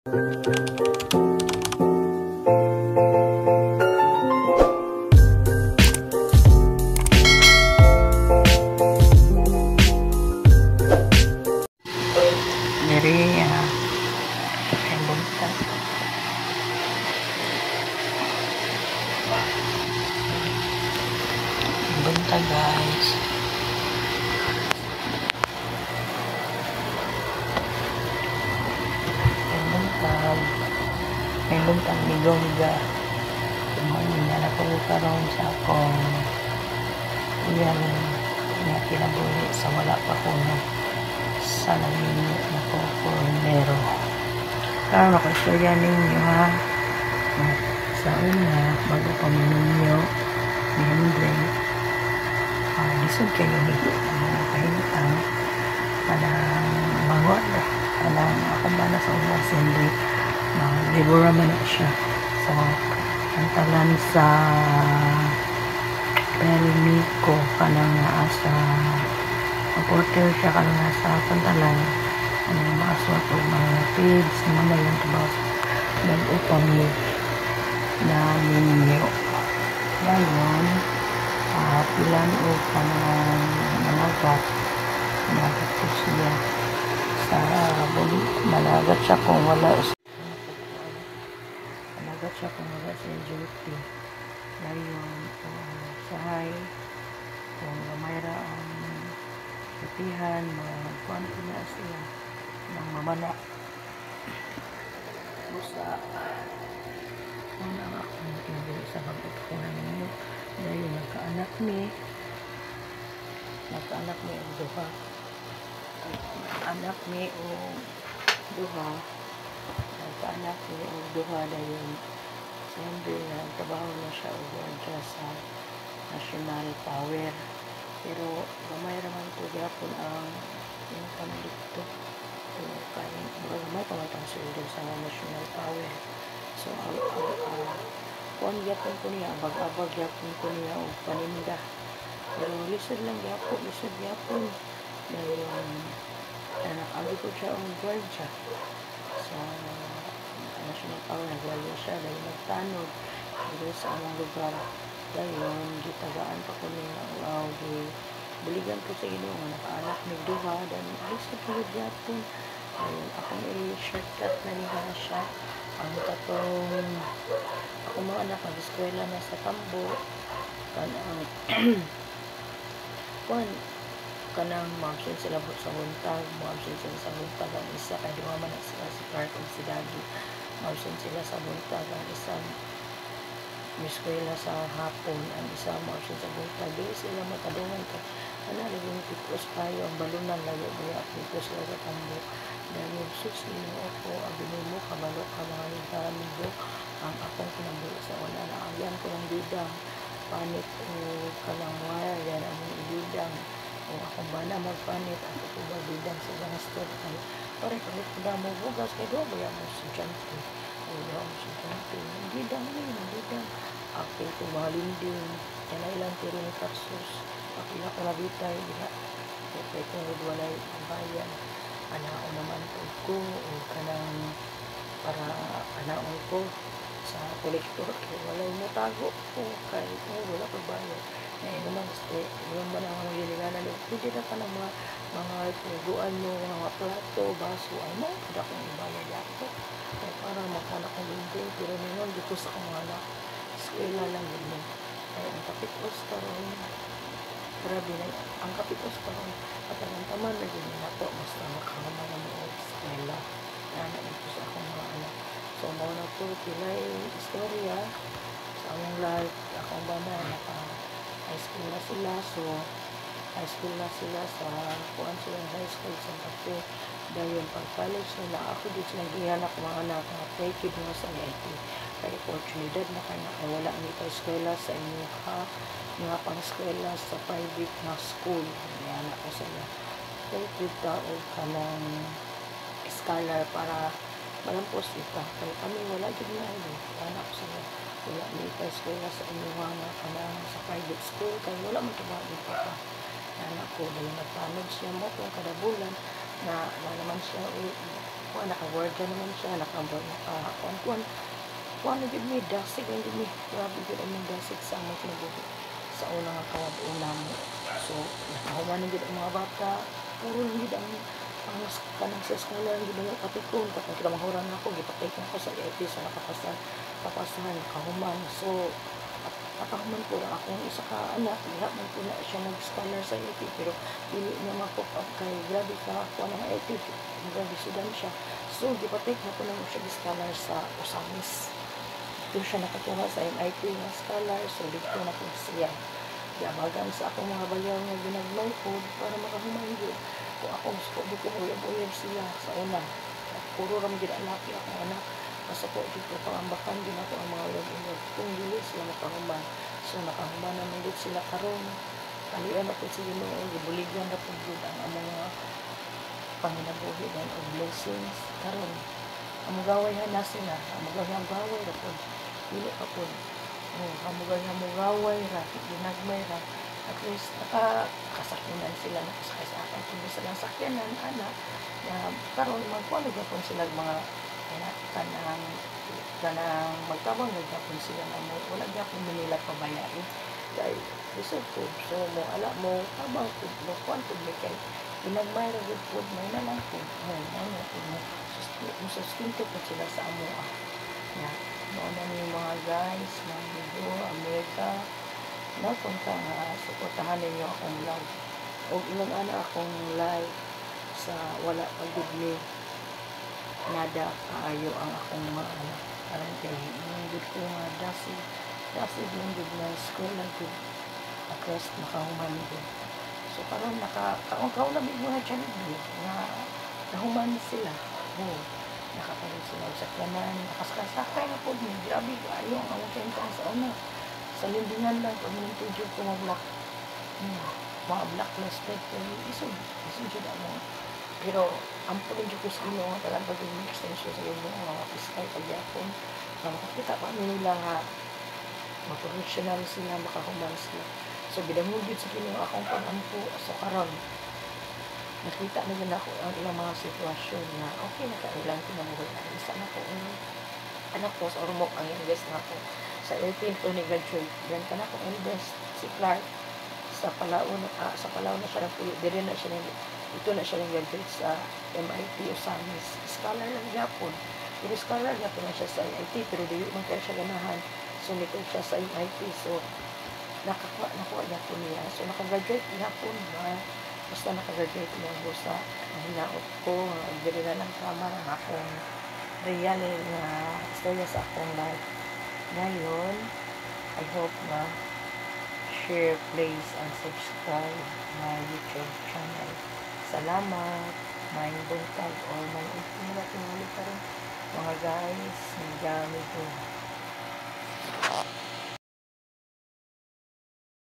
Bunta guys. May buntag ligaw-liga. Morning na ako karon sa akong yan nga kinabuhi sa wala pa ko na sa naminit na ko formero. Karon ako istorya ninyo ha. Sa una, bago pa ninyo ni Henry, lisod kayo ni mga kahintang kanang bangon kanang akong bana sa umas Henry libura man na siya. So ang talan sa Permico kanang sa porter siya kanang sa pantalan ang maaswat o mga pigs naman yung tabas nag-upang na ninyo ngayon pilan o kanang managat ko siya sa buli managat siya kung wala sa duty ngayon sahay kung mayra ang kapihan magkuhan ko na siya ng mamana busa kung ang akong tinagay sa bagot ko na ninyo dahil nagkaanak ni ang duha nagkaanak ni o duha dahil siyempre nagtrabaho na siya o siya sa National Power pero gamay naman po yapon ang income dito so kaya gamay pa matang sweldo sa National Power so kung yapon ko niya abag-abag yapon ko niya o paninda pero lisod yapon dahil nakagi ko siya ang guard siya sa National Power nagwalya siya dahil nagtanod dito sa among lugar dahil gitagaan pa ko niya buligan ko sa ino nga nakaanak ni duha dahil lisod ko yapon dahil akong i-shortcut na niya siya ang katong akong mga anak nag-eskwela na sa Tambo kanang mag-absent sila sa buntag ang isa kaya di man sila si Clark o si Daddy mag-absent sila sa buntag ang isa eskwela sa hapon ang isa mag-absent sa buntag di sila makadungan ka laging tipos kayo ang balunan layo at tipos sila sa Tambo dahil susino ako abinin mo kabalo ka mga nagamigo ang akong kinabuhi sa wala na agyan ko ng bidang panit o kanang wire yan ang ibidang o akong bana magpanit ako po ba bidang sa gastor ay pare kahit na mo bugas kay doon ba mo sa jampi o doon sa jampi bidang ako ito mga linding yan ay ilang tiro ni Tarsus pakila ko na bitay kaya kung walay bayan anaon naman ko o kanang para anaon ko sa kolektor kaya walay mo tago ko kaya wala ko bayan naman yung ba na mga giliganan pwede na pa ng mga pinaguan mo mga plato, baso ay mo pwede akong ibayad ako kaya para magkanak ng linding pero naman dito sa akong anak eskwela lang yun ay ang kapitos karon grabe na ang kapitos karon at ang taman na yun nato basta makamama na mo eskwela na ito sa akong mga anak so mauna po pilay istorya sa among life akong bana high school na sila sa kuan sila high school sa Cafe dahil pag college nila ako dito nag-ihanak mga anak na pre-kid mo sa IT kaya oportunidad na kanya ay wala ni pa eskwela sa inyo nga pang eskwela sa private na school anak ko sila pre-kid o kanang scholar para malampos ita kaya kami wala din na anak ko sila wala ni pa eskwela sa inyo nga kanang sa private school kaya wala man tumawa dito pa anak ko dahil nagtanod siya mo kung kada bulan na naman siya naka-word ka naman siya, kuha na gid mi, dasig ang gid mi. Grabe gid ang dasig sa among kinabuhi. Sa una nga una mo. So, nakahuman na gid ang mga bata. Puro na gid ang kanang sa eskwela ang gid ang patikon. Kapag kinamahuran ako, gipatay ko sa IT sa kapasahan, nakahuman. So, nakahuman po na akong isa ka anak. Lahat man po na siya nag-scholar sa IT. Pero, dili niya ma-pop up kay grabe ka kuha ng IT. Grabe sudan siya. So, gipatay ko na siya scholar sa Osamis. Doon siya nakakuha sa MIT na scholar. So, dito na po siya. Yabagan sa akong mga bayaw nga ginagmay po para makahuman yun. Kung ako, di ko uyab-uyab sila sa una. At puro ram ginalaki akong anak. Basta po, dito pangambakan din ako ang mga uyab-uyab. Kung dili sila makahuman. So, nakahuman naman din sila karon. Kalian na po sila noon. Gibuligyan na po yun ang mga panginabuhi o blessings. Karon, ang magaway na sila. Ang magaway na po. Dili pa po. Hamugay ra, ginagmay ra. At least, nakasakyanan sila, nakasakay sa akin. Kung gusto lang sakyanan, anak, na karon magkuha gapon sila mga kanang magtabang gapon sila na mo, wala gapon nila pabayaan. Dahil, deserve food. So, mo, ala mo, tabang food, mo, kuhan food, may kay, ginagmay ra good food, may na lang food. May na food mo. Sustinto po sila sa amo. Yeah. Noon na yung mga guys, mga video, Amerika, napunta nga, suportahan ninyo akong vlog. O ilang ana akong live sa wala pag-gudli. Nada kaayo ang akong mga anak. Parang kay, yung good ko nga, dasi yung good na school na good. At least, nakahuman good. So, parang kaon na bigyo na dyan nga, nahuman sila. Nakakaroon sila sa kanan, nakasakay na po din. Grabe, ayaw ang awang kentang sa una. Sa lindingan lang, pag minintudyo ko mga blacklisted, isod dyan mo. Pero, ang pulin dyan ko sa ino, talagang pag-yung extension sa ino, mga fiskal pagyapon, na makakita pa nila nga, maprofessional sila, makahuman sila. So, bidamugid sa ino akong pag-ampo sa karon. Nakita na din ako ang ilang mga sitwasyon na okay na kailang kinabuhi. Isa na po anak ko sa Ormoc ang invest na po sa 18 to ni graduate. Yan ka na po invest si Clark sa Palawan na siya nagpuyo. Dire na siya ito na siya nag-graduate sa MIT Osamis. Scholar lang Japon. Pero scholar Japon na siya sa MIT pero di man kaya siya ganahan. So nito siya sa MIT. So nakuha Japon niya. So nakagraduate Japon na basta nakagraduate mo ko sa hinaot ko, dili na ng kama ng akong real na istorya sa akong life. Ngayon, I hope na share, please, and subscribe my YouTube channel. Salamat, may buntag or may ulit pa rin mga guys, may gamit ko.